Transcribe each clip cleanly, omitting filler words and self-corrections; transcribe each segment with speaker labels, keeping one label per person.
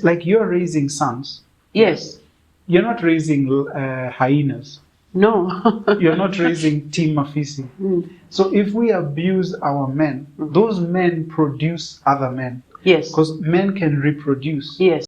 Speaker 1: Like you're raising sons.
Speaker 2: Yes.
Speaker 1: You're not raising hyenas.
Speaker 2: No.
Speaker 1: You're not raising Team Mafisi. So if we abuse our men, those men produce other men.
Speaker 2: Yes.
Speaker 1: Because men can reproduce.
Speaker 2: Yes.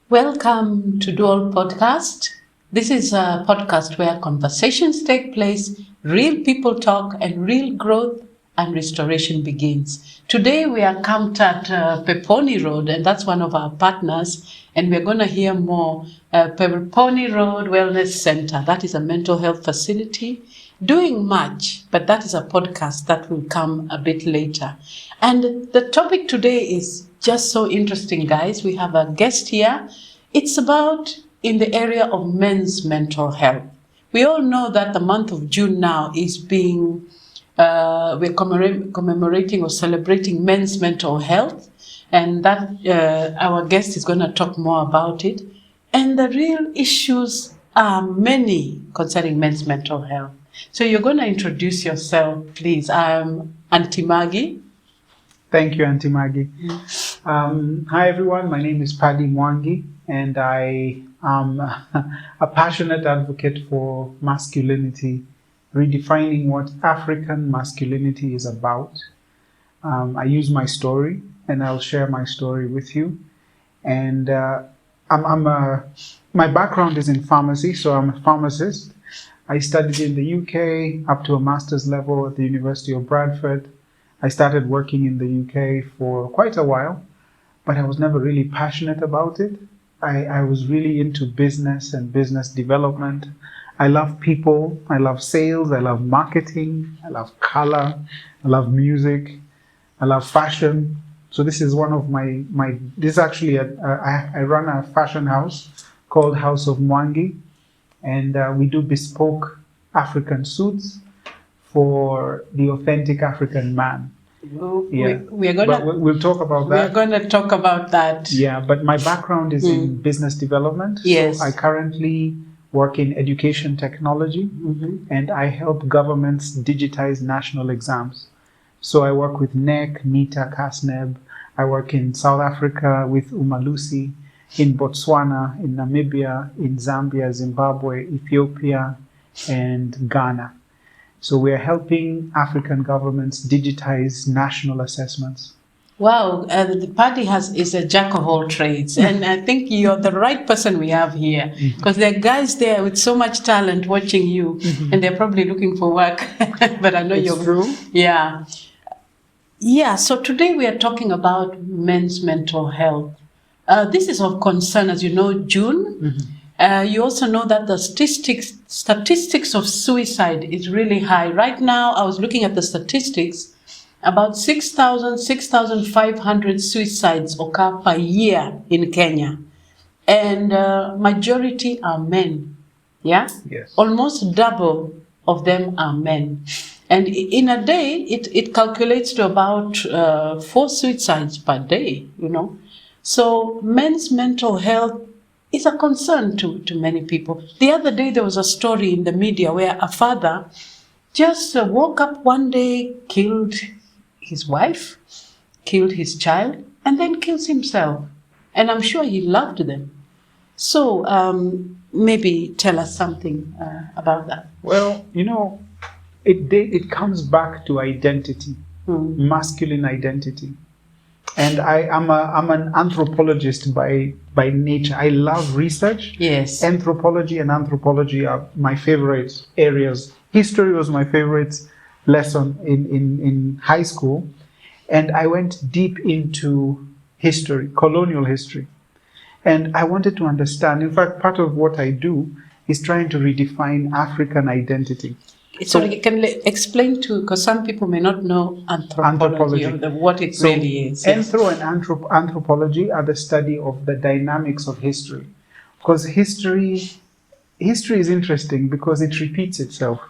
Speaker 2: Welcome to DUOL Podcast. This is a podcast where conversations take place, real people talk, and real growth and restoration begins. Today we are camped at Peponi Road, and that's one of our partners, and we're going to hear more. Peponi Road Wellness Center, that is a mental health facility, doing much, but that is a podcast that will come a bit later. And the topic today is just so interesting, guys. We have a guest here. It's about in the area of men's mental health. We all know that the month of June now is being, we're commemorating or celebrating men's mental health, and that our guest is going to talk more about it. And the real issues are many concerning men's mental health. So you're going to introduce yourself, please. I'm Auntie Maggie.
Speaker 1: Thank you, Auntie Maggie. Hi, everyone. My name is Paddy Mwangi, and I am a passionate advocate for masculinity, redefining what African masculinity is about. I use my story, and I'll share my story with you. And my background is in pharmacy, so I'm a pharmacist. I studied in the UK up to a master's level at the University of Bradford. I started working in the UK for quite a while, but I was never really passionate about it. I was really into business and business development. I love people, I love sales, I love marketing, I love color, I love music, I love fashion. So this is one of this is actually, I run a fashion house called House of Mwangi, and we do bespoke African suits for the authentic African man.
Speaker 2: Yeah.
Speaker 1: We'll talk about that.
Speaker 2: We're going to talk about that.
Speaker 1: Yeah, but my background is in business development.
Speaker 2: Yes.
Speaker 1: So I currently work in education technology, and I help governments digitize national exams. So I work with NEC, NITA, CASNEB. I work in South Africa with Umalusi, in Botswana, in Namibia, in Zambia, Zimbabwe, Ethiopia, and Ghana. So we are helping African governments digitize national assessments.
Speaker 2: Wow, the Paddy is a jack of all trades, and I think you're the right person we have here, because there are guys there with so much talent watching you, and they're probably looking for work. But I know you're
Speaker 1: true.
Speaker 2: Yeah. So today we are talking about men's mental health. This is of concern, as you know, June. You also know that the statistics of suicide is really high. Right now, I was looking at the statistics, about 6,500 suicides occur per year in Kenya. And majority are men. Yeah?
Speaker 1: Yes.
Speaker 2: Almost double of them are men. And in a day, it calculates to about 4 suicides per day, you know. So men's mental health is a concern to many people. The other day, there was a story in the media where a father just woke up one day, killed his wife, killed his child, and then kills himself. And I'm sure he loved them. So maybe tell us something about that.
Speaker 1: Well, you know, it comes back to identity, masculine identity. And I'm an anthropologist by nature. I love research.
Speaker 2: Yes.
Speaker 1: Anthropology are my favorite areas. History was my favorite lesson in high school. And I went deep into history, colonial history. And I wanted to understand, in fact, part of what I do is trying to redefine African identity.
Speaker 2: So you can explain because some people may not know anthropology. Or what it really is.
Speaker 1: Anthro and anthropology are the study of the dynamics of history. Because history is interesting because it repeats itself.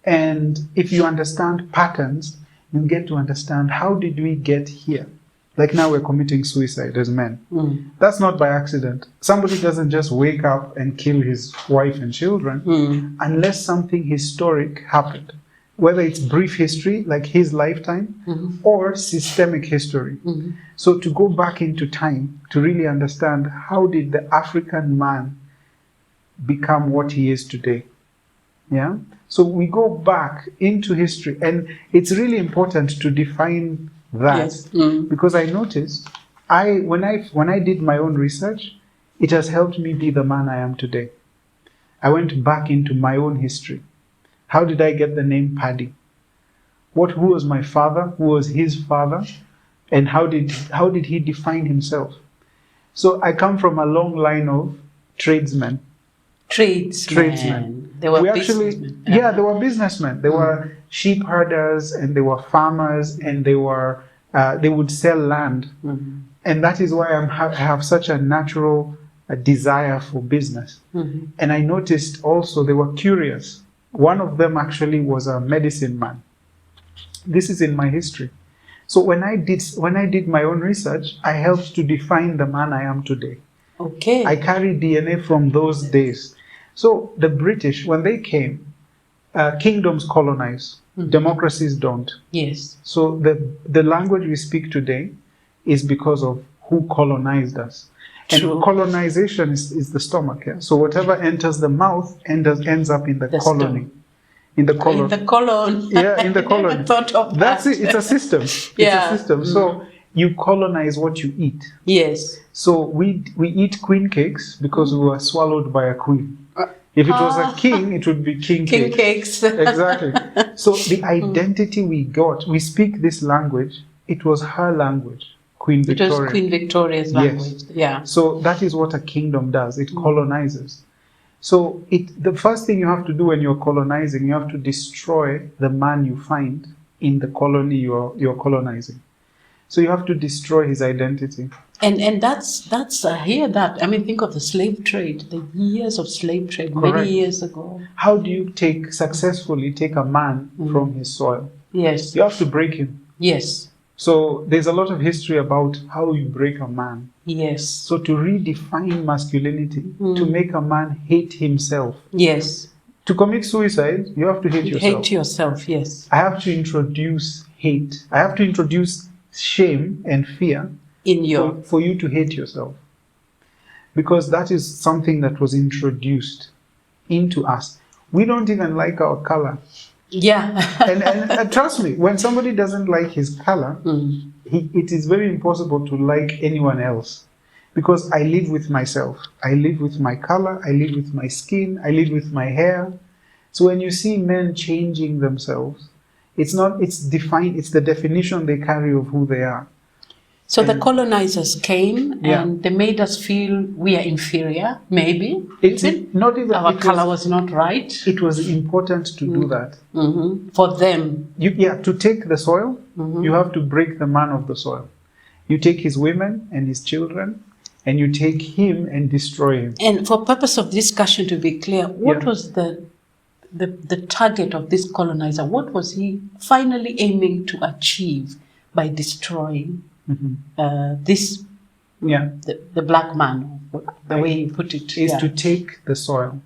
Speaker 1: And if you understand patterns, you get to understand how did we get here. Like now we're committing suicide as men. That's not by accident. Somebody doesn't just wake up and kill his wife and children unless something historic happened. Whether it's brief history, like his lifetime, or systemic history. So to go back into time to really understand how did the African man become what he is today. Yeah. So we go back into history, and it's really important to define that because I noticed when I did my own research, it has helped me be the man I am today. I went back into my own history. How did I get the name Paddy? Who was my father? Who was his father? And how did he define himself? So I come from a long line of tradesmen. Tradesmen.
Speaker 2: They were businessmen.
Speaker 1: They were businessmen. They were sheep herders, and they were farmers, and they would sell land. And that is why I have such a natural desire for business. And I noticed also they were curious. One of them actually was a medicine man. This is in my history. So when I did my own research, I helped to define the man I am today.
Speaker 2: Okay.
Speaker 1: I carry DNA from those days. So the British, when they came, kingdoms colonize. Democracies don't.
Speaker 2: Yes.
Speaker 1: So the language we speak today is because of who colonized us.
Speaker 2: True.
Speaker 1: And colonization is the stomach. Yeah? So whatever enters the mouth ends up in the colony. In the colon.
Speaker 2: In the colon.
Speaker 1: Yeah, in the colon.
Speaker 2: I never thought of
Speaker 1: That's
Speaker 2: that.
Speaker 1: it. It's a system. It's a system. So you colonize what you eat.
Speaker 2: Yes.
Speaker 1: So we eat queen cakes because we were swallowed by a queen. If it was a king, it would be king
Speaker 2: cakes.
Speaker 1: Exactly. So the identity we got, we speak this language. It was her language, Queen Victoria.
Speaker 2: It was Queen Victoria's language.
Speaker 1: Yes.
Speaker 2: Yeah.
Speaker 1: So that is what a kingdom does. It colonizes. So the first thing you have to do when you're colonizing, you have to destroy the man you find in the colony you're colonizing. So you have to destroy his identity.
Speaker 2: And that's I hear that. I mean, think of the slave trade, the years of slave trade.
Speaker 1: Correct.
Speaker 2: Many years ago.
Speaker 1: How do you successfully take a man from his soil?
Speaker 2: Yes.
Speaker 1: You have to break him.
Speaker 2: Yes.
Speaker 1: So there's a lot of history about how you break a man.
Speaker 2: Yes.
Speaker 1: So to redefine masculinity, to make a man hate himself.
Speaker 2: Yes.
Speaker 1: To commit suicide, you have to hate yourself.
Speaker 2: Hate yourself, yes.
Speaker 1: I have to introduce hate. I have to introduce shame and fear for you to hate yourself. Because that is something that was introduced into us. We don't even like our color.
Speaker 2: Yeah.
Speaker 1: and trust me, when somebody doesn't like his color, it is very impossible to like anyone else. Because I live with myself. I live with my color. I live with my skin. I live with my hair. So when you see men changing themselves, it's the definition they carry of who they are.
Speaker 2: So the colonizers came and they made us feel we are inferior, maybe.
Speaker 1: It's not even
Speaker 2: our color was not right.
Speaker 1: It was important to do that.
Speaker 2: For them.
Speaker 1: To take the soil, you have to break the man of the soil. You take his women and his children, and you take him and destroy him.
Speaker 2: And for purpose of discussion, to be clear, what was the target of this colonizer? What was he finally aiming to achieve by destroying the black man, the way you put it?
Speaker 1: Is to take the soil.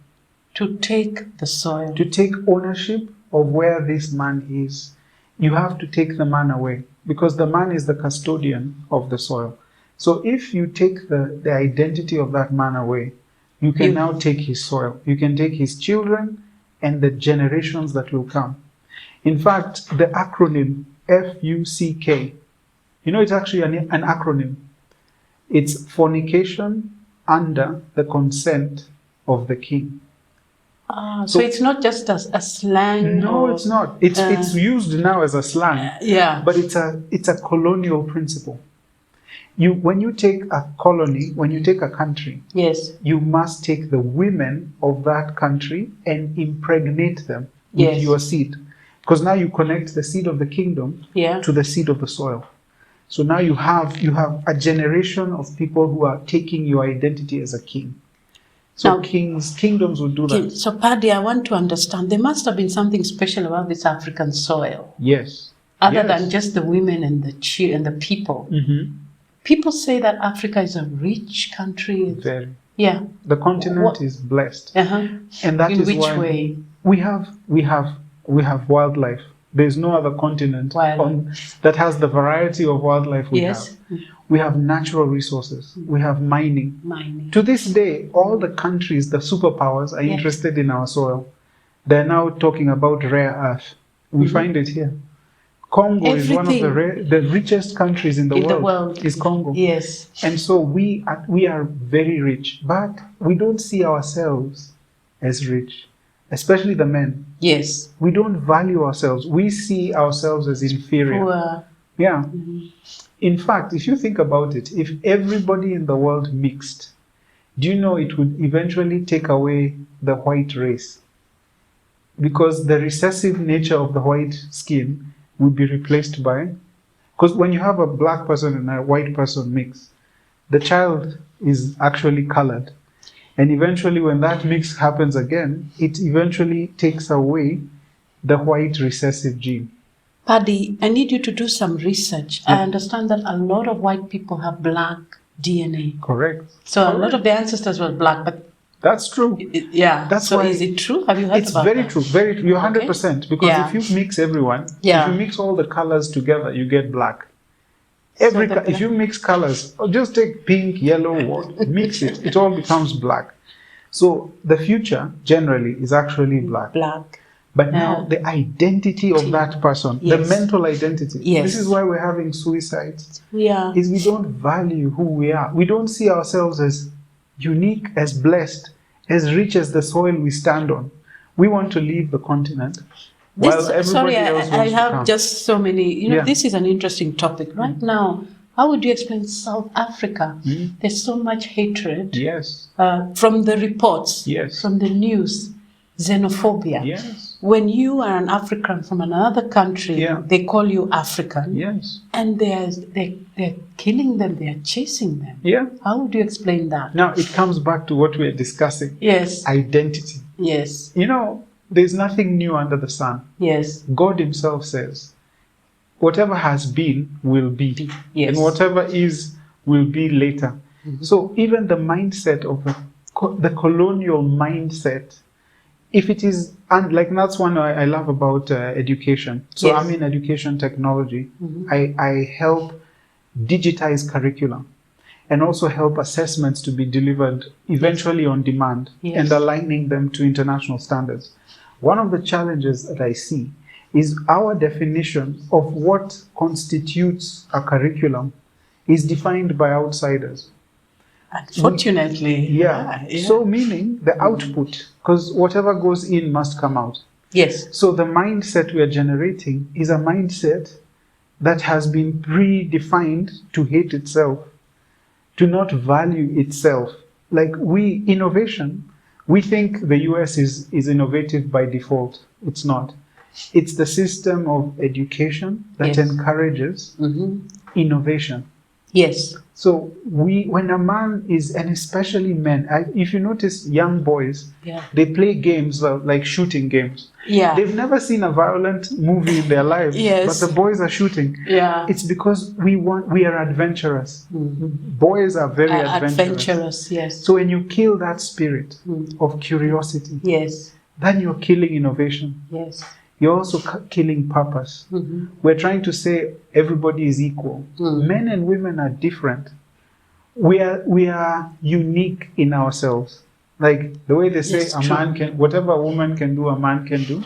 Speaker 2: To take the soil.
Speaker 1: To take ownership of where this man is. You have to take the man away, because the man is the custodian of the soil. So if you take the identity of that man away, you can now take his soil. You can take his children and the generations that will come. In fact, the acronym FUCK, it's actually an acronym. It's fornication under the consent of the king.
Speaker 2: So it's not just a slang?
Speaker 1: No, it's not. It's used now as a slang. But it's a colonial principle. When you take a colony, when you take a country, you must take the women of that country and impregnate them with your seed. Because now you connect the seed of the kingdom to the seed of the soil. So now you have a generation of people who are taking your identity as a king. So now, kingdoms will do that.
Speaker 2: So Paddy, I want to understand, there must have been something special about this African soil.
Speaker 1: Yes.
Speaker 2: other
Speaker 1: Yes.
Speaker 2: than just the women and the people. People say that Africa is a rich country.
Speaker 1: Very.
Speaker 2: Yeah.
Speaker 1: The continent
Speaker 2: What-
Speaker 1: is blessed.
Speaker 2: Uh-huh.
Speaker 1: And that
Speaker 2: In
Speaker 1: is
Speaker 2: which
Speaker 1: why
Speaker 2: way?
Speaker 1: we have wildlife. There's no other continent that has the variety of wildlife we have.
Speaker 2: Yes.
Speaker 1: We have natural resources. We have mining.
Speaker 2: Mining.
Speaker 1: To this day, all the countries, the superpowers, are
Speaker 2: Yes.
Speaker 1: interested in our soil. They're now talking about rare earth. We find it here. Congo is one of the richest countries in the world. Is Congo.
Speaker 2: Yes.
Speaker 1: And so we are very rich, but we don't see ourselves as rich, especially the men.
Speaker 2: Yes.
Speaker 1: We don't value ourselves. We see ourselves as inferior.
Speaker 2: Poor.
Speaker 1: Yeah. In fact, if you think about it, if everybody in the world mixed, do you know it would eventually take away the white race? Because the recessive nature of the white skin would be replaced by, because when you have a black person and a white person mix, the child is actually colored. And eventually when that mix happens again, it eventually takes away the white recessive gene.
Speaker 2: Paddy, I need you to do some research. I understand that a lot of white people have black DNA.
Speaker 1: Correct.
Speaker 2: So a lot of their ancestors were black, but
Speaker 1: that's true.
Speaker 2: Yeah.
Speaker 1: That's
Speaker 2: so
Speaker 1: why
Speaker 2: is it true? Have you heard
Speaker 1: it's
Speaker 2: about
Speaker 1: very
Speaker 2: that?
Speaker 1: true. Very true. You're 100%. Because
Speaker 2: Yeah.
Speaker 1: if you mix everyone,
Speaker 2: Yeah.
Speaker 1: if you mix all the colors together, you get black. If you mix colors, or just take pink, yellow, mix it, it all becomes black. So the future generally is actually black.
Speaker 2: Black.
Speaker 1: But now the identity of that person, the
Speaker 2: Yes.
Speaker 1: mental identity,
Speaker 2: Yes.
Speaker 1: this is why we're having suicides,
Speaker 2: Yeah.
Speaker 1: is we don't value who we are. We don't see ourselves as unique, as blessed, as rich as the soil we stand on. We want to leave the continent. While everybody else
Speaker 2: I
Speaker 1: wants to
Speaker 2: have
Speaker 1: come.
Speaker 2: just so many,
Speaker 1: Yeah.
Speaker 2: this is an interesting topic. Right now, how would you explain South Africa? There's so much hatred
Speaker 1: Yes.
Speaker 2: from the reports,
Speaker 1: Yes.
Speaker 2: from the news, xenophobia.
Speaker 1: Yes.
Speaker 2: When you are an African from another country,
Speaker 1: Yeah.
Speaker 2: they call you African.
Speaker 1: Yes.
Speaker 2: And they're killing them, they're chasing them.
Speaker 1: Yeah.
Speaker 2: How would you explain that?
Speaker 1: Now it comes back to what we're discussing.
Speaker 2: Yes.
Speaker 1: Identity.
Speaker 2: Yes.
Speaker 1: You know, there's nothing new under the sun.
Speaker 2: Yes.
Speaker 1: God himself says, whatever has been will be.
Speaker 2: Yes.
Speaker 1: And whatever is will be later. So even the mindset of the colonial mindset, if it is, and like that's one I love about education. So
Speaker 2: Yes.
Speaker 1: I'm in education technology. I help digitize curriculum and also help assessments to be delivered eventually on demand
Speaker 2: Yes.
Speaker 1: and aligning them to international standards. One of the challenges that I see is our definition of what constitutes a curriculum is defined by outsiders.
Speaker 2: Unfortunately.
Speaker 1: Yeah. So meaning the output, because whatever goes in must come out.
Speaker 2: Yes.
Speaker 1: So the mindset we are generating is a mindset that has been predefined to hate itself, to not value itself. Like innovation, we think the US is innovative by default. It's not. It's the system of education that
Speaker 2: Yes.
Speaker 1: encourages innovation.
Speaker 2: Yes.
Speaker 1: So when a man is, and especially men, if you notice young boys,
Speaker 2: Yeah.
Speaker 1: they play games like shooting games.
Speaker 2: Yeah.
Speaker 1: They've never seen a violent movie in their lives,
Speaker 2: Yes.
Speaker 1: but the boys are shooting.
Speaker 2: Yeah.
Speaker 1: It's because we are adventurous. Boys are very adventurous.
Speaker 2: Yes.
Speaker 1: So when you kill that spirit of curiosity,
Speaker 2: Yes.
Speaker 1: then you're killing innovation.
Speaker 2: Yes.
Speaker 1: You're also killing purpose. We're trying to say everybody is equal. Men and women are different. We are unique in ourselves. Like the way they say
Speaker 2: Yes, true.
Speaker 1: man can, whatever a woman can do, a man can do.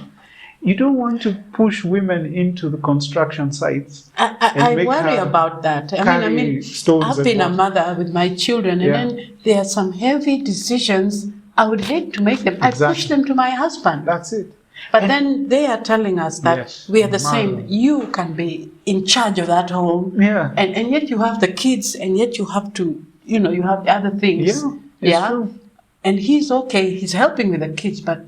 Speaker 1: You don't want to push women into the construction sites.
Speaker 2: I worry about that. I mean,
Speaker 1: stones
Speaker 2: I've been a
Speaker 1: and
Speaker 2: mother with my children, and
Speaker 1: Yeah.
Speaker 2: then there are some heavy decisions I would hate to make them. I push
Speaker 1: Exactly.
Speaker 2: them to my husband.
Speaker 1: That's it.
Speaker 2: But then they are telling us that
Speaker 1: Yes,
Speaker 2: we are the
Speaker 1: man.
Speaker 2: same. You can be in charge of that home.
Speaker 1: Yeah.
Speaker 2: And yet you have the kids, and yet you have to, you have the other things.
Speaker 1: Yeah, it's true.
Speaker 2: And he's okay, he's helping with the kids, but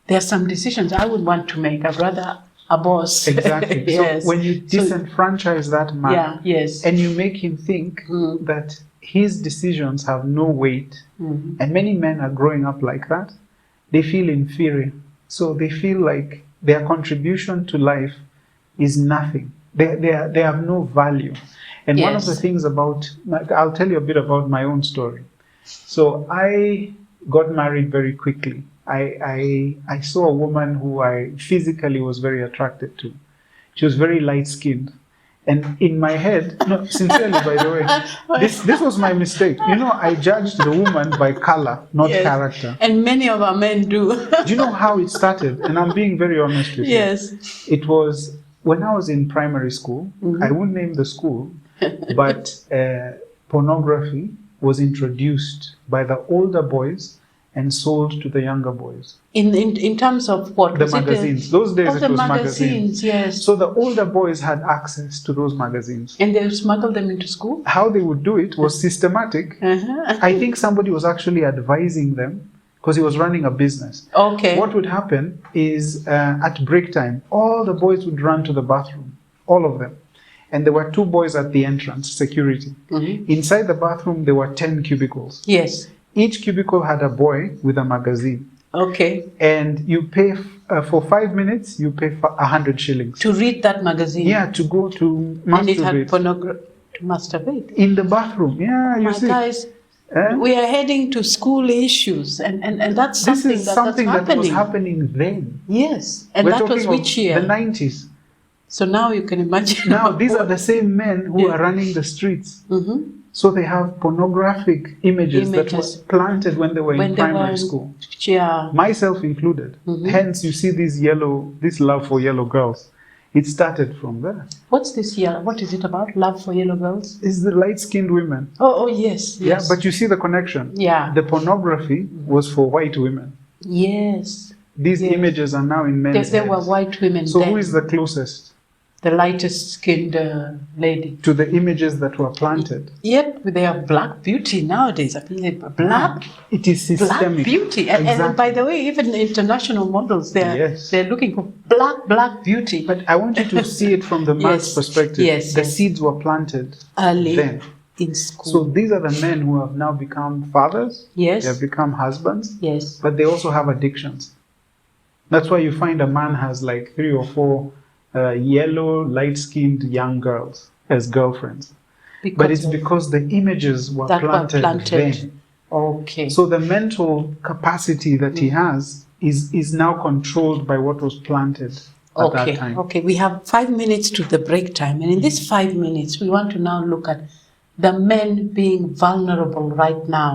Speaker 2: there are some decisions I would want to make. I'd rather a boss.
Speaker 1: Exactly.
Speaker 2: Yes.
Speaker 1: So when you disenfranchise that man,
Speaker 2: Yeah, yes.
Speaker 1: and you make him think that his decisions have no weight, and many men are growing up like that, they feel inferior. So they feel like their contribution to life is nothing. they have no value. And one of the
Speaker 2: Yes.
Speaker 1: things I'll tell you a bit about my own story. So I got married very quickly. I saw a woman who I physically was very attracted to. She was very light-skinned. And in my head, no, sincerely, by the way, this was my mistake. I judged the woman by color, not
Speaker 2: Yes.
Speaker 1: character.
Speaker 2: And many of our men do.
Speaker 1: Do you know how it started? And I'm being very honest with you.
Speaker 2: Yes.
Speaker 1: It was when I was in primary school. I won't name the school, but pornography was introduced by the older boys and sold to the younger boys.
Speaker 2: In terms of what?
Speaker 1: The
Speaker 2: Was it
Speaker 1: magazines. Those days
Speaker 2: Oh,
Speaker 1: it
Speaker 2: the
Speaker 1: was
Speaker 2: magazines, yes.
Speaker 1: So the older boys had access to those magazines.
Speaker 2: And they would smuggle them into school?
Speaker 1: How they would do it was systematic.
Speaker 2: Uh-huh.
Speaker 1: I think somebody was actually advising them because he was running a business.
Speaker 2: Okay.
Speaker 1: What would happen is at break time, all the boys would run to the bathroom, all of them. And there were 2 boys at the entrance, security. Inside the bathroom, there were 10 cubicles.
Speaker 2: Yes.
Speaker 1: Each cubicle had a boy with a magazine.
Speaker 2: Okay.
Speaker 1: And you pay, for 5 minutes, you pay 100 shillings.
Speaker 2: To read that magazine?
Speaker 1: Yeah, to go to
Speaker 2: And it had
Speaker 1: masturbate.
Speaker 2: pornography. To masturbate?
Speaker 1: In the bathroom, yeah, you
Speaker 2: My
Speaker 1: see.
Speaker 2: guys, we are heading to school issues, and that's
Speaker 1: This
Speaker 2: something,
Speaker 1: is
Speaker 2: that's
Speaker 1: something that
Speaker 2: happening.
Speaker 1: was happening then.
Speaker 2: Yes, and
Speaker 1: We're
Speaker 2: that was
Speaker 1: talking of
Speaker 2: which year?
Speaker 1: The 90s.
Speaker 2: So now you can imagine.
Speaker 1: Now, these are the same men who
Speaker 2: Yeah.
Speaker 1: are running the streets.
Speaker 2: Mhm.
Speaker 1: So they have pornographic images that were planted when they were in primary school.
Speaker 2: Yeah.
Speaker 1: Myself included. Hence, you see this love for yellow girls. It started from there.
Speaker 2: What's this year? What is it about? Love for yellow girls?
Speaker 1: It's the light-skinned women.
Speaker 2: Oh, yes.
Speaker 1: Yeah, but you see the connection.
Speaker 2: Yeah.
Speaker 1: The pornography was for white women.
Speaker 2: Yes.
Speaker 1: These
Speaker 2: Yes.
Speaker 1: images are now in men's
Speaker 2: There were
Speaker 1: heads.
Speaker 2: white women
Speaker 1: So
Speaker 2: then.
Speaker 1: who is the closest
Speaker 2: The lightest skinned lady.
Speaker 1: to the images that were planted?
Speaker 2: Yep, they have black beauty nowadays. I mean, black
Speaker 1: It is systemic.
Speaker 2: Black beauty. And
Speaker 1: Exactly.
Speaker 2: by the way, even international models,
Speaker 1: Yes.
Speaker 2: they're looking for black beauty.
Speaker 1: But I want you to see it from the man's
Speaker 2: Yes.
Speaker 1: perspective.
Speaker 2: Yes,
Speaker 1: The
Speaker 2: yes.
Speaker 1: seeds were planted
Speaker 2: Early
Speaker 1: then.
Speaker 2: in school.
Speaker 1: So these are the men who have now become fathers.
Speaker 2: Yes.
Speaker 1: They have become husbands.
Speaker 2: Yes.
Speaker 1: But they also have addictions. That's why you find a man has like 3 or 4 yellow, light-skinned young girls as girlfriends. But it's because the images were
Speaker 2: that
Speaker 1: planted,
Speaker 2: were planted.
Speaker 1: then.
Speaker 2: Okay.
Speaker 1: So the mental capacity that he has is now controlled by what was planted at that time.
Speaker 2: Okay. We have 5 minutes to the break time. And in these 5 minutes, we want to now look at the men being vulnerable right now.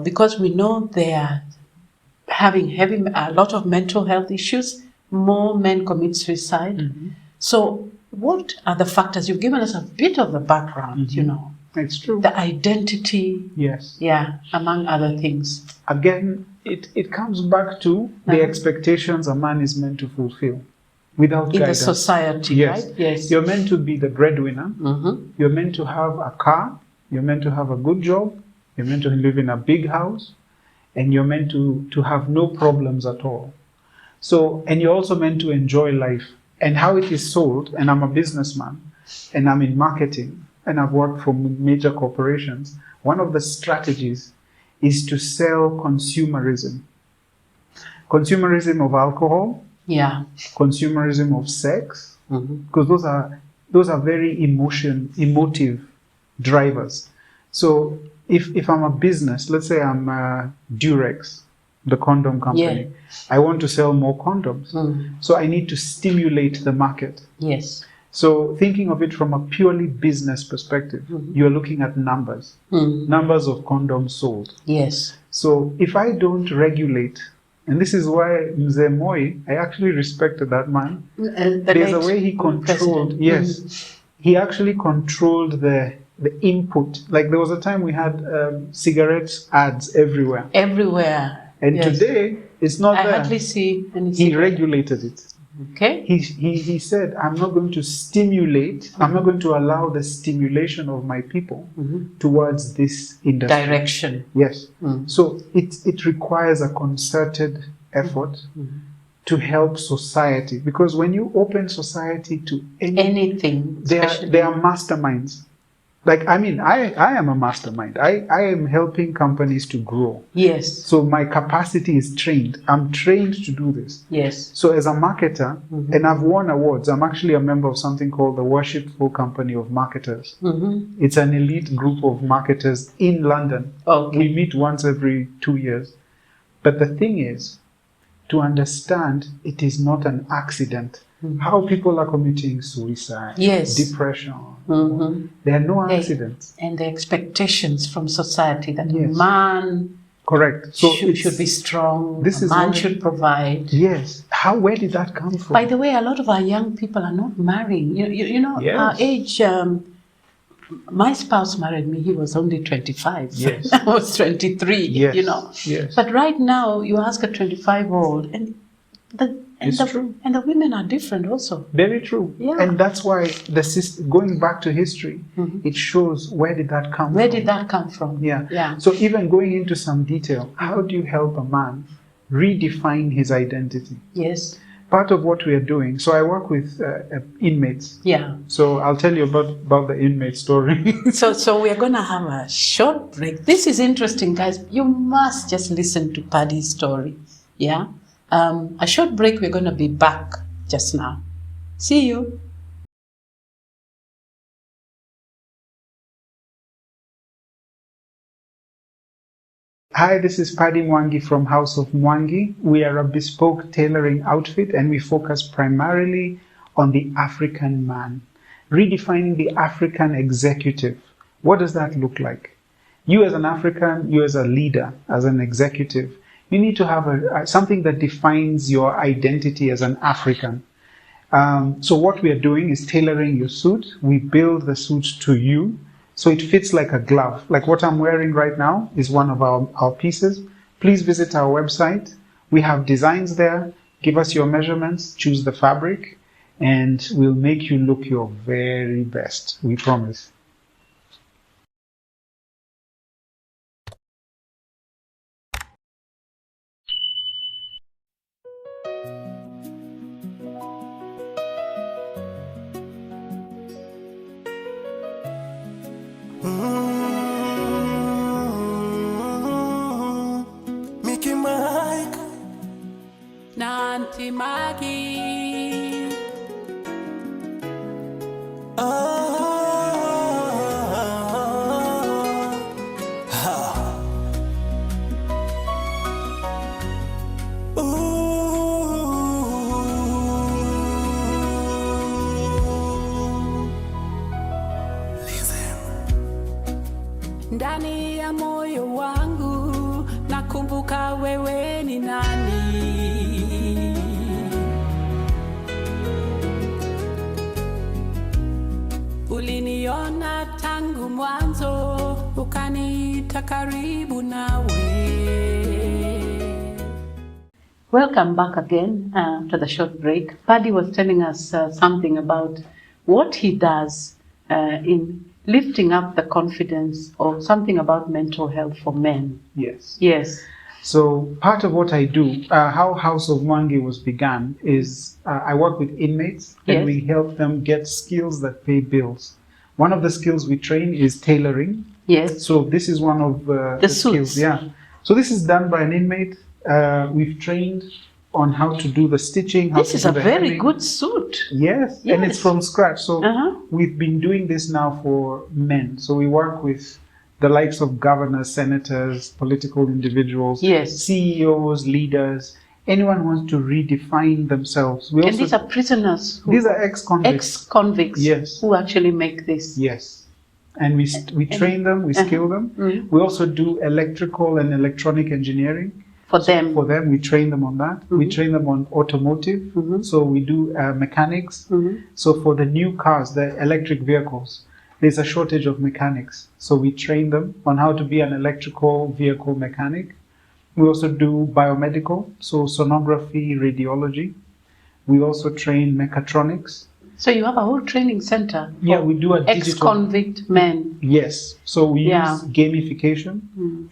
Speaker 2: Because we know they are having a lot of mental health issues. More men commit suicide. So what are the factors? You've given us a bit of the background,
Speaker 1: It's true.
Speaker 2: the identity,
Speaker 1: Yes.
Speaker 2: among other things.
Speaker 1: Again, it comes back to the expectations a man is meant to fulfill without
Speaker 2: In
Speaker 1: guidance.
Speaker 2: the society,
Speaker 1: Yes.
Speaker 2: right? Yes.
Speaker 1: You're meant to be the breadwinner.
Speaker 2: Mhm.
Speaker 1: You're meant to have a car. You're meant to have a good job. You're meant to live in a big house. And you're meant to have no problems at all. So, and you're also meant to enjoy life. And how it is sold, and I'm a businessman, and I'm in marketing, and I've worked for major corporations, one of the strategies is to sell consumerism. Consumerism of alcohol,
Speaker 2: Yeah.
Speaker 1: consumerism of sex,
Speaker 2: Mhm.
Speaker 1: because those are very emotive drivers. So if I'm a business, let's say I'm Durex, the condom company, I want to sell more condoms. So I need to stimulate the market.
Speaker 2: Yes.
Speaker 1: So thinking of it from a purely business perspective, you're looking at numbers of condoms sold.
Speaker 2: Yes.
Speaker 1: So if I don't regulate, and this is why Mzee Moi, I actually respected that man. There's a way he controlled, he actually controlled the input. Like there was a time we had cigarettes ads everywhere.
Speaker 2: Everywhere.
Speaker 1: And
Speaker 2: Yes.
Speaker 1: today, it's not
Speaker 2: I
Speaker 1: there.
Speaker 2: hardly see any
Speaker 1: He
Speaker 2: cigarette.
Speaker 1: regulated it.
Speaker 2: Okay.
Speaker 1: He said, I'm not going to stimulate, I'm not going to allow the stimulation of my people towards this industry.
Speaker 2: Direction.
Speaker 1: Yes. So it requires a concerted effort to help society. Because when you open society to
Speaker 2: Anything.
Speaker 1: they
Speaker 2: especially-
Speaker 1: are masterminds. Like, I mean, I am a mastermind. I am helping companies to grow.
Speaker 2: Yes.
Speaker 1: So my capacity is trained. I'm trained to do this.
Speaker 2: Yes.
Speaker 1: So as a marketer, and I've won awards, I'm actually a member of something called the Worshipful Company of Marketers. It's an elite group of marketers in London.
Speaker 2: Okay.
Speaker 1: We meet once every 2 years. But the thing is, to understand it is not an accident. How people are committing suicide,
Speaker 2: Yes.
Speaker 1: depression. There are no accidents.
Speaker 2: And the expectations from society that a
Speaker 1: Yes.
Speaker 2: man
Speaker 1: Correct. So
Speaker 2: should be strong,
Speaker 1: this
Speaker 2: a
Speaker 1: is
Speaker 2: man
Speaker 1: why-
Speaker 2: should provide.
Speaker 1: Yes. Where did that come from?
Speaker 2: By the way, a lot of our young people are not marrying. You know,
Speaker 1: Yes.
Speaker 2: our age, my spouse married me, he was only 25.
Speaker 1: Yes.
Speaker 2: I was 23,
Speaker 1: Yes.
Speaker 2: you know.
Speaker 1: Yes.
Speaker 2: But right now, you ask a 25-year-old, and
Speaker 1: True.
Speaker 2: And the women are different also.
Speaker 1: Very true.
Speaker 2: Yeah.
Speaker 1: And that's why going back to history, it shows where did that come from?
Speaker 2: Where did that come from?
Speaker 1: Yeah.
Speaker 2: Yeah.
Speaker 1: So even going into some detail, how do you help a man redefine his identity?
Speaker 2: Yes.
Speaker 1: Part of what we are doing, so I work with inmates.
Speaker 2: Yeah.
Speaker 1: So I'll tell you about the inmate story.
Speaker 2: So we're going to have a short break. This is interesting, guys. You must just listen to Paddy's story. Yeah. A short break. We're going to be back just now. See you.
Speaker 1: Hi, this is Paddy Mwangi from House of Mwangi. We are a bespoke tailoring outfit and we focus primarily on the African man. Redefining the African executive. What does that look like? You as an African, you as a leader, as an executive, you need to have something that defines your identity as an African. So what we are doing is tailoring your suit. We build the suit to you. So it fits like a glove. Like what I'm wearing right now is one of our pieces. Please visit our website. We have designs there. Give us your measurements, choose the fabric, and we'll make you look your very best. We promise.
Speaker 3: Mickey Mike,
Speaker 2: Auntie Maggie. Ndani ya moyo wangu nakumbuka wewe ni nani. Uliniona tangu mwanzo ukaniita karibu nawe. Welcome back again to the short break. Paddy was telling us something about what he does in lifting up the confidence, or something about mental health for men.
Speaker 1: Yes.
Speaker 2: Yes.
Speaker 1: So part of what I do, how House of Mwangi was began, is I work with inmates and
Speaker 2: Yes.
Speaker 1: we help them get skills that pay bills. One of the skills we train is tailoring.
Speaker 2: Yes.
Speaker 1: So this is one of the skills.
Speaker 2: suits.
Speaker 1: Yeah. So this is done by an inmate. We've trained on how to do the stitching. How
Speaker 2: This
Speaker 1: to
Speaker 2: is
Speaker 1: do
Speaker 2: a
Speaker 1: the
Speaker 2: very
Speaker 1: hemming.
Speaker 2: good suit.
Speaker 1: Yes, and it's
Speaker 2: Yes.
Speaker 1: from scratch. So
Speaker 2: Uh-huh.
Speaker 1: we've been doing this now for men. So we work with the likes of governors, senators, political individuals,
Speaker 2: Yes.
Speaker 1: CEOs, leaders, anyone who wants to redefine themselves. We
Speaker 2: And
Speaker 1: also,
Speaker 2: these are prisoners,
Speaker 1: these are ex-convicts.
Speaker 2: ex-convicts
Speaker 1: Yes.
Speaker 2: who actually make this.
Speaker 1: Yes. And we train them, we skill them.
Speaker 2: Mhm.
Speaker 1: We also do electrical and electronic engineering.
Speaker 2: For them.
Speaker 1: For them, we train them on that. We train them on automotive. So we do mechanics. So for the new cars, the electric vehicles, there's a shortage of mechanics. So we train them on how to be an electrical vehicle mechanic. We also do biomedical, so sonography, radiology. We also train mechatronics.
Speaker 2: So you have a whole training center for
Speaker 1: Yeah, we do a digital.
Speaker 2: ex-convict men.
Speaker 1: Yes. So we
Speaker 2: Yeah.
Speaker 1: use gamification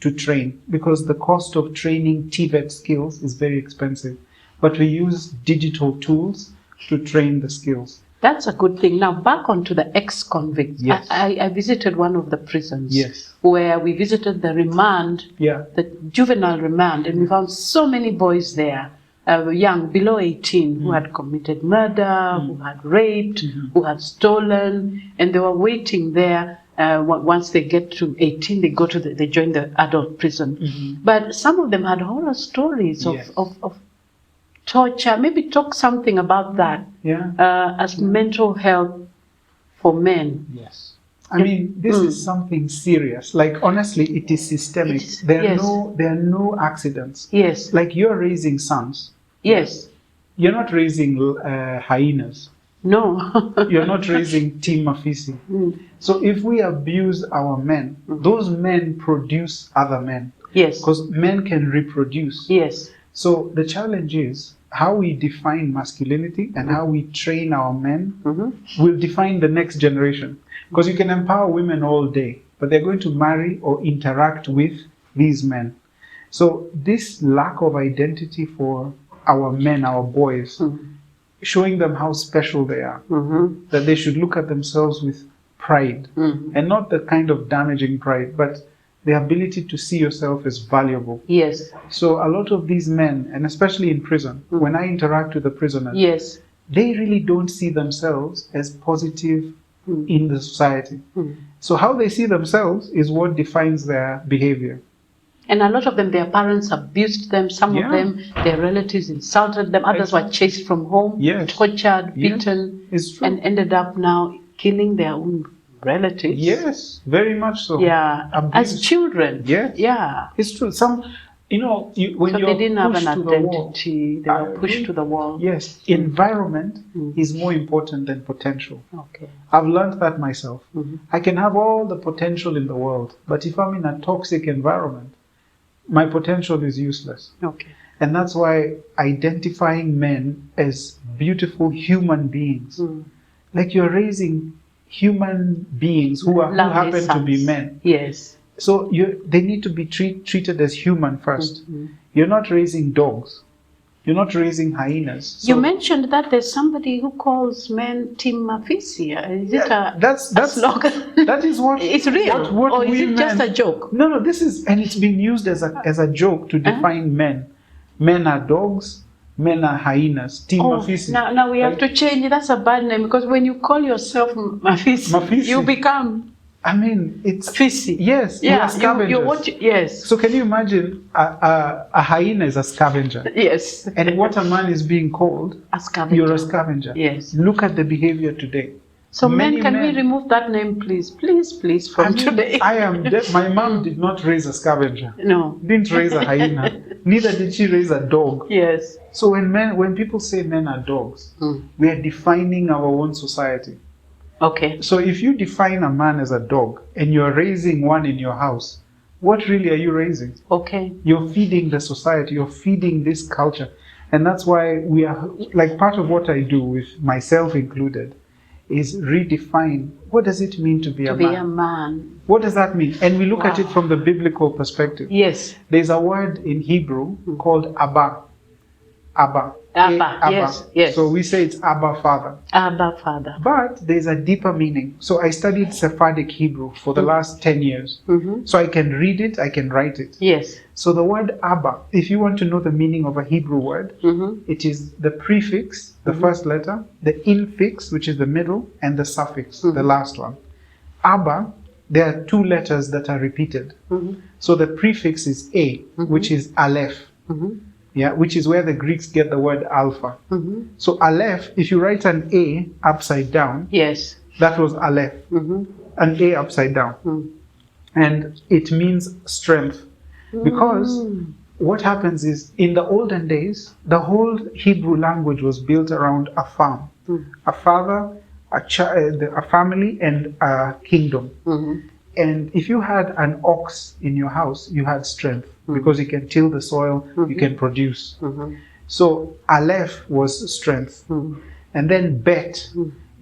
Speaker 1: to train, because the cost of training TVET skills is very expensive. But we use digital tools to train the skills.
Speaker 2: That's a good thing. Now, back onto the ex-convicts.
Speaker 1: Yes.
Speaker 2: I visited one of the prisons.
Speaker 1: Yes.
Speaker 2: Where we visited the remand,
Speaker 1: Yeah.
Speaker 2: the juvenile remand, and we found so many boys there, young, below 18, who had committed murder, who had raped, who had stolen, and they were waiting there. Once they get to 18, they join the adult prison. But some of them had horror stories of torture. Maybe talk something about that.
Speaker 1: Yeah.
Speaker 2: As mental health for men.
Speaker 1: Yes. I mean, this is something serious. Like, honestly, it is systemic. There are no accidents.
Speaker 2: Yes.
Speaker 1: Like, you're raising sons.
Speaker 2: Yes.
Speaker 1: You're not raising hyenas.
Speaker 2: No.
Speaker 1: You're not raising Team Mafisi. So if we abuse our men, those men produce other men.
Speaker 2: Yes.
Speaker 1: Because men can reproduce.
Speaker 2: Yes.
Speaker 1: So the challenge is how we define masculinity and how we train our men will define the next generation. Because you can empower women all day, but they're going to marry or interact with these men. So this lack of identity for our men, our boys, showing them how special they are, that they should look at themselves with pride, and not the kind of damaging pride, but the ability to see yourself as valuable.
Speaker 2: Yes.
Speaker 1: So a lot of these men, and especially in prison, when I interact with the prisoners,
Speaker 2: Yes.
Speaker 1: they really don't see themselves as positive in the society. So how they see themselves is what defines their behavior.
Speaker 2: And a lot of them, their parents abused them. Some of them, their relatives insulted them. Others were chased from home, tortured, beaten,
Speaker 1: It's true.
Speaker 2: and ended up now killing their own relatives.
Speaker 1: Yes, very much so.
Speaker 2: Yeah,
Speaker 1: Abuse.
Speaker 2: as children.
Speaker 1: Yes.
Speaker 2: Yeah.
Speaker 1: It's true. Some, when
Speaker 2: So
Speaker 1: you're
Speaker 2: they didn't have an
Speaker 1: pushed to the wall,
Speaker 2: identity. They were pushed to the wall.
Speaker 1: yes, environment is more important than potential.
Speaker 2: Okay.
Speaker 1: I've learned that myself. I can have all the potential in the world, but if I'm in a toxic environment, my potential is useless.
Speaker 2: Okay.
Speaker 1: And that's why identifying men as beautiful human beings, like you're raising human beings who happen to be men.
Speaker 2: Yes.
Speaker 1: So they need to be treated as human first. You're not raising dogs. You're not raising hyenas. So
Speaker 2: You mentioned that there's somebody who calls men Team Mafisi. Is it a slogan?
Speaker 1: That is what
Speaker 2: It's real,
Speaker 1: what
Speaker 2: or is
Speaker 1: we
Speaker 2: it just
Speaker 1: men-
Speaker 2: a joke?
Speaker 1: No, this is, and it's been used as a joke to define men. Men are dogs. Men are hyenas. Team Mafisi.
Speaker 2: Now we have to change. That's a bad name, because when you call yourself Mafisi, you become.
Speaker 1: I mean, it's
Speaker 2: Fisi.
Speaker 1: Yes. We are scavengers.
Speaker 2: Yes.
Speaker 1: So can you imagine a hyena is a scavenger?
Speaker 2: Yes.
Speaker 1: And what a man is being called?
Speaker 2: A scavenger.
Speaker 1: You're a scavenger.
Speaker 2: Yes.
Speaker 1: Look at the behavior today.
Speaker 2: So
Speaker 1: Many
Speaker 2: can we
Speaker 1: men-
Speaker 2: remove that name, please? Please, from today.
Speaker 1: My mom did not raise a scavenger.
Speaker 2: No.
Speaker 1: Didn't raise a hyena. Neither did she raise a dog.
Speaker 2: Yes.
Speaker 1: So when people say men are dogs, we are defining our own society.
Speaker 2: Okay.
Speaker 1: So if you define a man as a dog and you're raising one in your house, what really are you raising?
Speaker 2: Okay.
Speaker 1: You're feeding the society, you're feeding this culture. And that's why we are, like, part of what I do, with myself included, is redefine what does it mean to be a man?
Speaker 2: To be a man.
Speaker 1: What does that mean? And we look at it from the biblical perspective.
Speaker 2: Yes.
Speaker 1: There's a word in Hebrew called Abba. Abba.
Speaker 2: Abba. Yes.
Speaker 1: So we say it's Abba Father.
Speaker 2: Abba Father.
Speaker 1: But there's a deeper meaning. So I studied Sephardic Hebrew for the last 10 years. So I can read it, I can write it.
Speaker 2: Yes.
Speaker 1: So the word Abba, if you want to know the meaning of a Hebrew word, it is the prefix, the first letter, the infix, which is the middle, and the suffix, the last one. Abba, there are two letters that are repeated. So the prefix is A, which is Aleph. Yeah, which is where the Greeks get the word alpha. So Aleph, if you write an A upside down,
Speaker 2: Yes.
Speaker 1: that was Aleph, an A upside down. And it means strength. Because what happens is, in the olden days, the whole Hebrew language was built around a farm. A father, a child, a family, and a kingdom. And if you had an ox in your house, you had strength, because you can till the soil, you can produce. So Aleph was strength. And then Bet,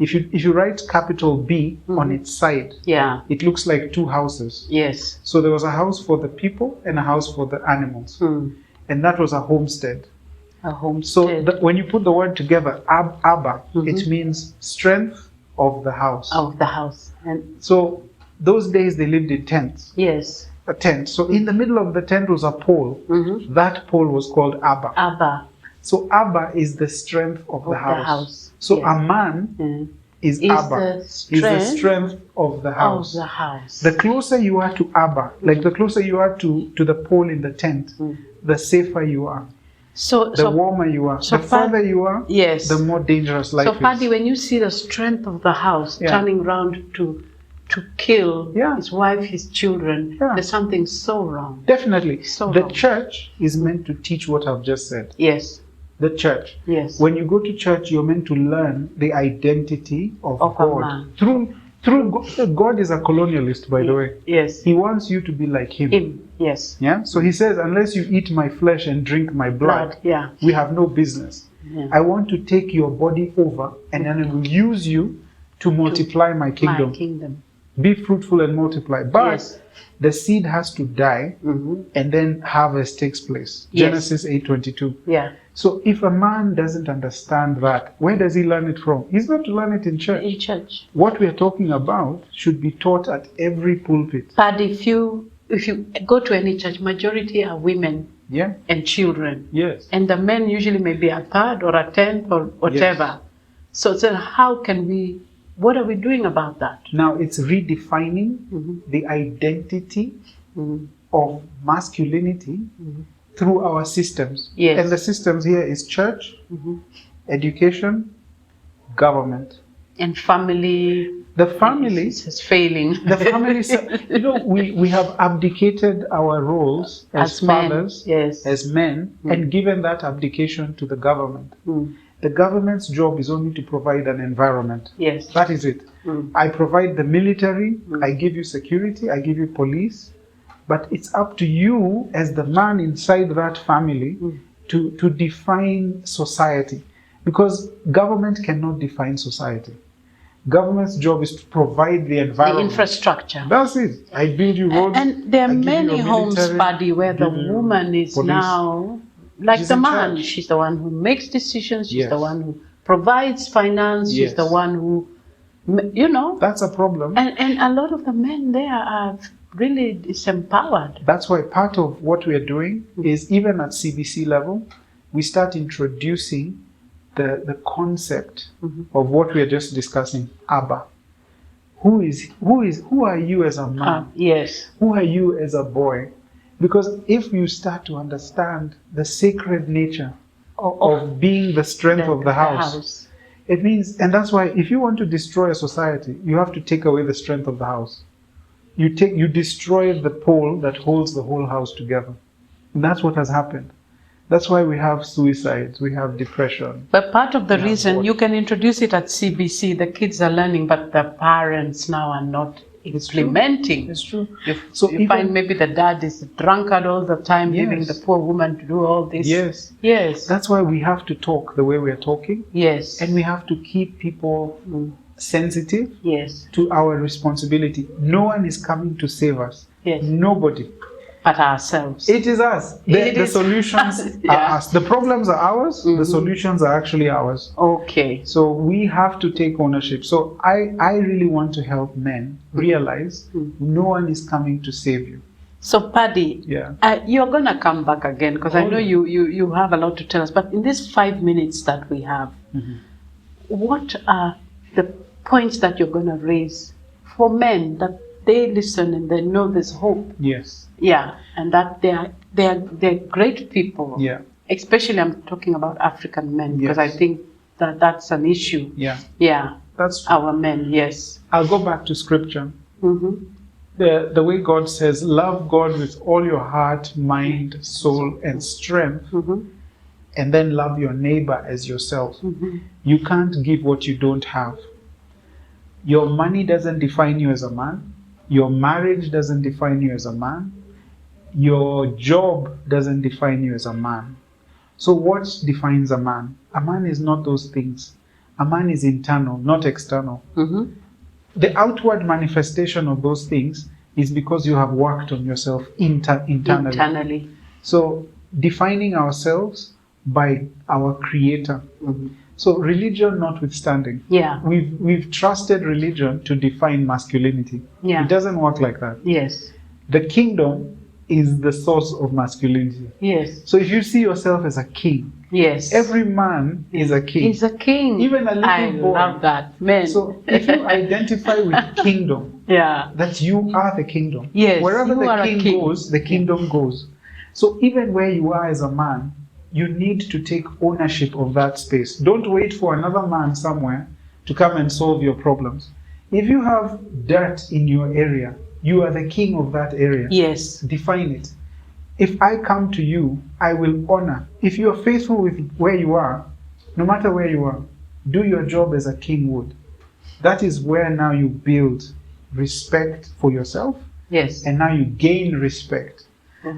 Speaker 1: if you write capital B on its side,
Speaker 2: Yeah.
Speaker 1: it looks like two houses.
Speaker 2: Yes.
Speaker 1: So there was a house for the people and a house for the animals. And that was a homestead.
Speaker 2: A homestead.
Speaker 1: So when you put the word together, Abba, it means strength of the house.
Speaker 2: Of the house. And
Speaker 1: So those days they lived in tents.
Speaker 2: yes.
Speaker 1: A tent. So in the middle of the tent was a pole. That pole was called Abba.
Speaker 2: Abba.
Speaker 1: So Abba is the strength of the house. So
Speaker 2: yes.
Speaker 1: a man is Abba. Is the strength of the house.
Speaker 2: Of the house.
Speaker 1: The closer you are to Abba, like the closer you are to the pole in the tent, the safer you are. The warmer you are. The further you are,
Speaker 2: yes.
Speaker 1: the more dangerous life is.
Speaker 2: So Paddy, when you see the strength of the house turning round to kill his wife, his children, there's something so wrong.
Speaker 1: Definitely.
Speaker 2: So
Speaker 1: the
Speaker 2: wrong.
Speaker 1: church is meant to teach what I've just said.
Speaker 2: Yes.
Speaker 1: The church.
Speaker 2: Yes.
Speaker 1: When you go to church, you're meant to learn the identity of
Speaker 2: a
Speaker 1: God.
Speaker 2: man.
Speaker 1: Through God. God is a colonialist, by the way.
Speaker 2: Yes.
Speaker 1: He wants you to be like him.
Speaker 2: Yes.
Speaker 1: Yeah. So he says, unless you eat my flesh and drink my blood, we have no business.
Speaker 2: Yeah.
Speaker 1: I want to take your body over and then I will use you to multiply my kingdom.
Speaker 2: My kingdom.
Speaker 1: Be fruitful and multiply. But the seed has to die and then harvest takes place. Genesis 8:22.
Speaker 2: Yeah.
Speaker 1: So if a man doesn't understand that, where does he learn it from? He's got to learn it in church.
Speaker 2: In church.
Speaker 1: What we are talking about should be taught at every pulpit.
Speaker 2: Paddy, if you go to any church, majority are women and children.
Speaker 1: Yes.
Speaker 2: And the men usually may be a third or a tenth or whatever. So how can we, what are we doing about that?
Speaker 1: Now it's redefining the identity of masculinity through our systems.
Speaker 2: Yes.
Speaker 1: And the systems here is church, education, government.
Speaker 2: And family.
Speaker 1: The family
Speaker 2: is failing.
Speaker 1: The family, we have abdicated our roles as fathers, as men, and given that abdication to the government. The government's job is only to provide an environment.
Speaker 2: Yes.
Speaker 1: That is it. I provide the military, I give you security, I give you police, but it's up to you as the man inside that family to define society. Because government cannot define society. Government's job is to provide the environment.
Speaker 2: The infrastructure.
Speaker 1: That's it. I build you roads.
Speaker 2: And there are many homes, Paddy, where the woman is now like the man. She's the one who makes decisions. She's the one who provides finance. She's the one who,
Speaker 1: That's a problem.
Speaker 2: And a lot of the men there are really disempowered.
Speaker 1: That's why part of what we are doing is, even at CBC level, we start introducing the concept of what we are just discussing, Abba. Who are you as a man?
Speaker 2: Yes.
Speaker 1: Who are you as a boy? Because if you start to understand the sacred nature of being the strength of the house, it means, and that's why if you want to destroy a society, you have to take away the strength of the house. You destroy the pole that holds the whole house together. And that's what has happened. That's why we have suicides, we have depression.
Speaker 2: But part of the reason, you can introduce it at CBC, the kids are learning, but the parents now are not implementing.
Speaker 1: It's true.
Speaker 2: You find maybe the dad is a drunkard all the time, leaving the poor woman to do all this.
Speaker 1: Yes.
Speaker 2: Yes.
Speaker 1: That's why we have to talk the way we are talking.
Speaker 2: Yes.
Speaker 1: And we have to keep people sensitive to our responsibility. No one is coming to save us.
Speaker 2: Yes.
Speaker 1: Nobody.
Speaker 2: But ourselves.
Speaker 1: It is us. The solutions are us. The problems are ours. The solutions are actually ours.
Speaker 2: Okay.
Speaker 1: So we have to take ownership. So I really want to help men realize no one is coming to save you.
Speaker 2: So Paddy, you're going to come back again because I know you have a lot to tell us. But in these 5 minutes that we have, what are the points that you're going to raise for men that they listen and they know there's hope?
Speaker 1: Yes.
Speaker 2: Yeah, and that they're great people.
Speaker 1: Yeah.
Speaker 2: Especially I'm talking about African men because I think that's an issue.
Speaker 1: Yeah.
Speaker 2: Yeah.
Speaker 1: That's
Speaker 2: our men. Yes.
Speaker 1: I'll go back to scripture. The way God says, love God with all your heart, mind, soul, and strength, and then love your neighbor as yourself. You can't give what you don't have. Your money doesn't define you as a man. Your marriage doesn't define you as a man. Your job doesn't define you as a man. So what defines a man? A man is not those things. A man is internal, not external. The outward manifestation of those things is because you have worked on yourself internally. So defining ourselves by our Creator. So religion notwithstanding,
Speaker 2: Yeah.
Speaker 1: we've trusted religion to define masculinity.
Speaker 2: Yeah.
Speaker 1: It doesn't work like that.
Speaker 2: Yes.
Speaker 1: The kingdom is the source of masculinity.
Speaker 2: Yes.
Speaker 1: So if you see yourself as a king,
Speaker 2: Yes.
Speaker 1: every man is a king.
Speaker 2: He's a king.
Speaker 1: Even a little
Speaker 2: I
Speaker 1: boy.
Speaker 2: love that. Men.
Speaker 1: So if you identify with kingdom,
Speaker 2: yeah.
Speaker 1: that you are the kingdom.
Speaker 2: Yes,
Speaker 1: Wherever
Speaker 2: you
Speaker 1: the
Speaker 2: are a
Speaker 1: king
Speaker 2: king.
Speaker 1: goes, the kingdom goes. So even where you are as a man, you need to take ownership of that space. Don't wait for another man somewhere to come and solve your problems. If you have dirt in your area, you are the king of that area.
Speaker 2: Yes.
Speaker 1: Define it. If I come to you, I will honor. If you are faithful with where you are, no matter where you are, do your job as a king would. That is where now you build respect for yourself,
Speaker 2: Yes.
Speaker 1: and now you gain respect.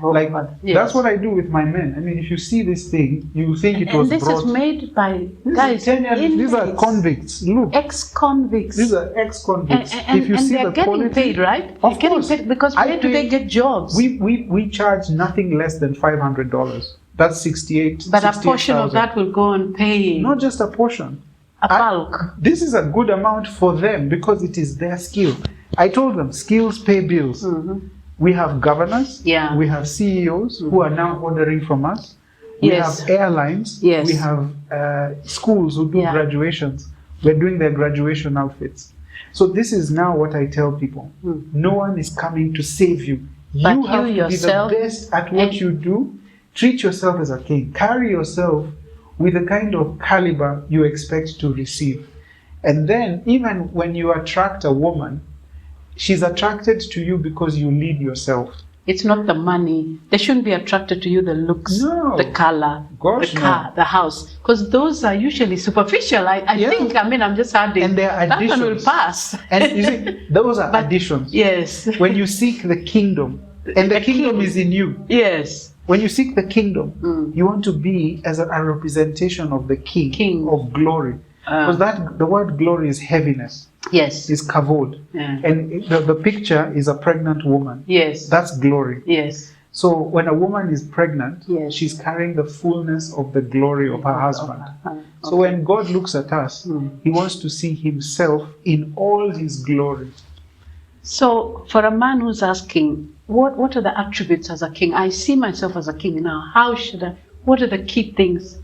Speaker 1: Like,
Speaker 2: Yes.
Speaker 1: that's what I do with my men. I mean, if you see this thing, you think it was
Speaker 2: And this
Speaker 1: brought.
Speaker 2: is made by
Speaker 1: This
Speaker 2: guys.
Speaker 1: is 10 years, these are
Speaker 2: inmates,
Speaker 1: convicts. Look,
Speaker 2: ex-convicts.
Speaker 1: these are ex-convicts.
Speaker 2: And
Speaker 1: If you see
Speaker 2: they're
Speaker 1: the
Speaker 2: getting
Speaker 1: quality,
Speaker 2: paid, right?
Speaker 1: Of
Speaker 2: They're
Speaker 1: course.
Speaker 2: getting paid because
Speaker 1: I
Speaker 2: where do they
Speaker 1: pay-
Speaker 2: get jobs?
Speaker 1: we charge nothing less than $500. That's 68.
Speaker 2: but a portion of
Speaker 1: 68,000.
Speaker 2: that will go on paying
Speaker 1: Not just a portion.
Speaker 2: a bulk.
Speaker 1: This is a good amount for them because it is their skill. I told them skills pay bills. We have governors,
Speaker 2: Yeah.
Speaker 1: we have CEOs who are now ordering from us. We
Speaker 2: Yes.
Speaker 1: have airlines,
Speaker 2: Yes.
Speaker 1: we have schools who do
Speaker 2: Yeah.
Speaker 1: graduations. We're doing their graduation outfits. So this is now what I tell people. No one is coming to save you.
Speaker 2: But
Speaker 1: You have
Speaker 2: you
Speaker 1: to be the
Speaker 2: yourself-
Speaker 1: best at what
Speaker 2: and-
Speaker 1: you do. Treat yourself as a king. Carry yourself with the kind of caliber you expect to receive. And then, even when you attract a woman, she's attracted to you because you lead yourself.
Speaker 2: It's not the money. They shouldn't be attracted to you, the looks,
Speaker 1: No.
Speaker 2: the color,
Speaker 1: Gosh,
Speaker 2: the car, the house. Because those are usually superficial. I
Speaker 1: Yeah.
Speaker 2: think, I'm just adding.
Speaker 1: And they are
Speaker 2: that one will
Speaker 1: additions.
Speaker 2: pass.
Speaker 1: And you see, those are
Speaker 2: But-
Speaker 1: additions.
Speaker 2: Yes.
Speaker 1: When you seek the kingdom, and the kingdom
Speaker 2: king.
Speaker 1: is in you.
Speaker 2: Yes.
Speaker 1: When you seek the kingdom, you want to be as a representation of the king. Of glory. Because the word glory is heaviness,
Speaker 2: Yes.
Speaker 1: is kavod.
Speaker 2: Yeah.
Speaker 1: And the picture is a pregnant woman.
Speaker 2: Yes.
Speaker 1: That's glory.
Speaker 2: Yes.
Speaker 1: So when a woman is pregnant,
Speaker 2: Yes.
Speaker 1: she's carrying the fullness of the glory of her husband. So when God looks at us, he wants to see himself in all his glory.
Speaker 2: So for a man who's asking, what are the attributes as a king? I see myself as a king now. How should I? What are the key things?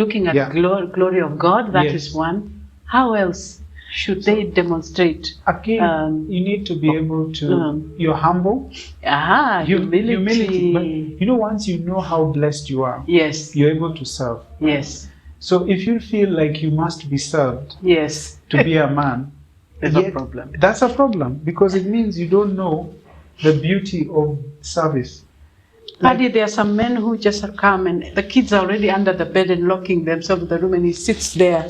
Speaker 2: Looking at
Speaker 1: Yeah.
Speaker 2: glory of God, that is
Speaker 1: Yes.
Speaker 2: one. How else should they demonstrate?
Speaker 1: A king, you need to be able to, you're humble. Humility. But you know, once you know how blessed you are,
Speaker 2: Yes.
Speaker 1: you're able to serve.
Speaker 2: Yes.
Speaker 1: So if you feel like you must be served
Speaker 2: Yes.
Speaker 1: to be a man,
Speaker 2: There's a
Speaker 1: yet-
Speaker 2: problem.
Speaker 1: That's a problem because it means you don't know the beauty of service.
Speaker 2: Paddy, there are some men who just come and the kids are already under the bed and locking themselves in the room, and he sits there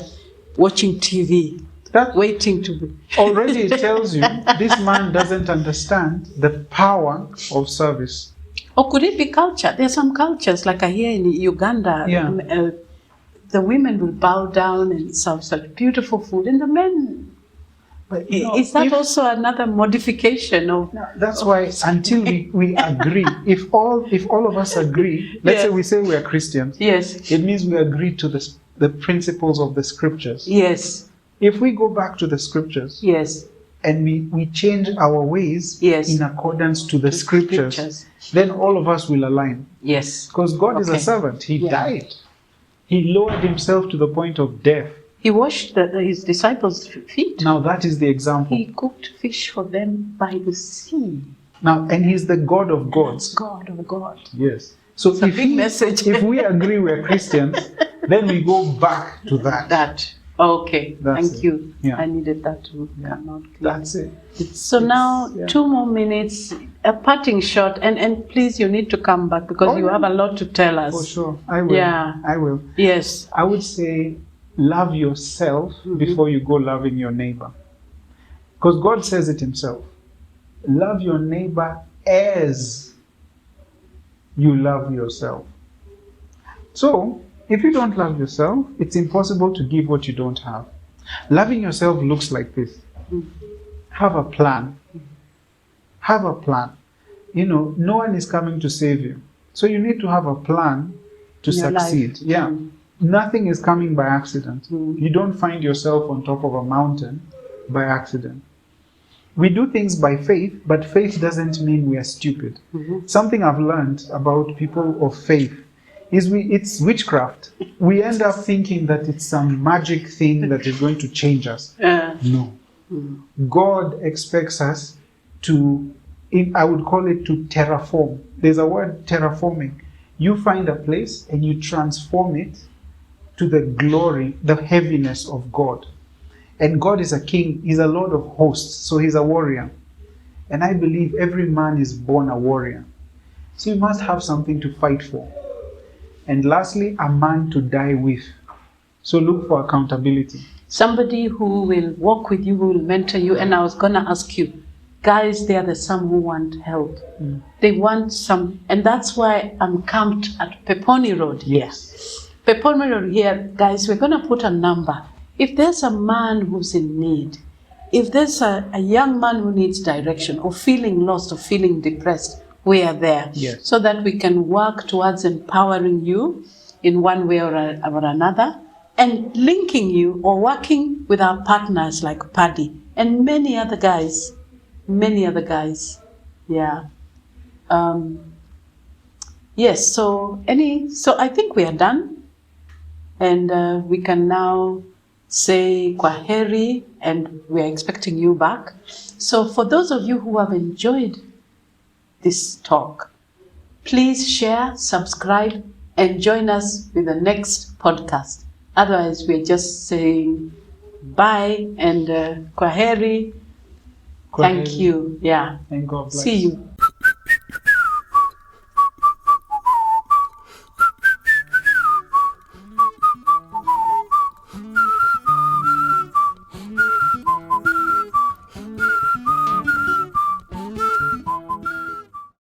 Speaker 2: watching TV,
Speaker 1: That
Speaker 2: waiting to be.
Speaker 1: already tells you this man doesn't understand the power of service.
Speaker 2: Or could it be culture? There are some cultures, like I hear in Uganda,
Speaker 1: Yeah.
Speaker 2: The women will bow down and serve such beautiful food, and the men.
Speaker 1: But, you know,
Speaker 2: Is that
Speaker 1: if-
Speaker 2: also another modification of?
Speaker 1: That's why until we agree, if all of us agree, let's
Speaker 2: Yes.
Speaker 1: say we are Christians,
Speaker 2: Yes.
Speaker 1: it means we agree to the principles of the scriptures.
Speaker 2: Yes.
Speaker 1: If we go back to the scriptures
Speaker 2: Yes.
Speaker 1: and we change our ways
Speaker 2: Yes.
Speaker 1: in accordance to the scriptures, then all of us will align.
Speaker 2: Yes.
Speaker 1: Because God is
Speaker 2: Okay.
Speaker 1: a servant. He
Speaker 2: Yeah.
Speaker 1: died. He lowered himself to the point of death.
Speaker 2: He washed his disciples' feet.
Speaker 1: Now that is the example.
Speaker 2: He cooked fish for them by the sea.
Speaker 1: Now, and he's the God of gods.
Speaker 2: God of God.
Speaker 1: Yes. So
Speaker 2: It's a big message.
Speaker 1: if we agree we're Christians, then we go back to that.
Speaker 2: That. Okay.
Speaker 1: That's
Speaker 2: Thank
Speaker 1: it.
Speaker 2: you.
Speaker 1: Yeah.
Speaker 2: I needed that to come out clear.
Speaker 1: That's it.
Speaker 2: So now,
Speaker 1: yeah.
Speaker 2: 2 more minutes, a parting shot, and please, you need to come back because
Speaker 1: Oh,
Speaker 2: you
Speaker 1: yeah.
Speaker 2: have a lot to tell us.
Speaker 1: For sure. I will.
Speaker 2: Yeah.
Speaker 1: I will.
Speaker 2: Yes.
Speaker 1: I would say love yourself before you go loving your neighbor. Because God says it himself. Love your neighbor as you love yourself. So, if you don't love yourself, it's impossible to give what you don't have. Loving yourself looks like this. Have a plan. Have a plan. You know, no one is coming to save you. So you need to have a plan to
Speaker 2: In your life.
Speaker 1: succeed. Yeah. Nothing is coming by accident. You don't find yourself on top of a mountain by accident. We do things by faith, but faith doesn't mean we are stupid. Something I've learned about people of faith is it's witchcraft. We end up thinking that it's some magic thing that is going to change us. No. God expects us to, I would call it to terraform. There's a word, terraforming. You find a place and you transform it to the glory, the heaviness of God. And God is a king, he's a Lord of hosts, so he's a warrior. And I believe every man is born a warrior. So you must have something to fight for. And lastly, a man to die with. So look for accountability.
Speaker 2: Somebody who will walk with you, who will mentor you. And I was going to ask you, guys, there are some who want help. They want some, and that's why I'm camped at Peponi Road here.
Speaker 1: Yes.
Speaker 2: Peponi Road here, guys, we're going to put a number. If there's a man who's in need, if there's a young man who needs direction or feeling lost or feeling depressed, we are there.
Speaker 1: Yes.
Speaker 2: So that we can work towards empowering you in one way or another, and linking you or working with our partners like Paddy and many other guys. Yeah. Yes, so I think we are done. And we can now say kwaheri, and we are expecting you back. So for those of you who have enjoyed this talk, please share, subscribe, and join us with the next podcast. Otherwise, we're just saying bye and kwaheri. Thank you. Yeah.
Speaker 1: And God bless.
Speaker 2: See you.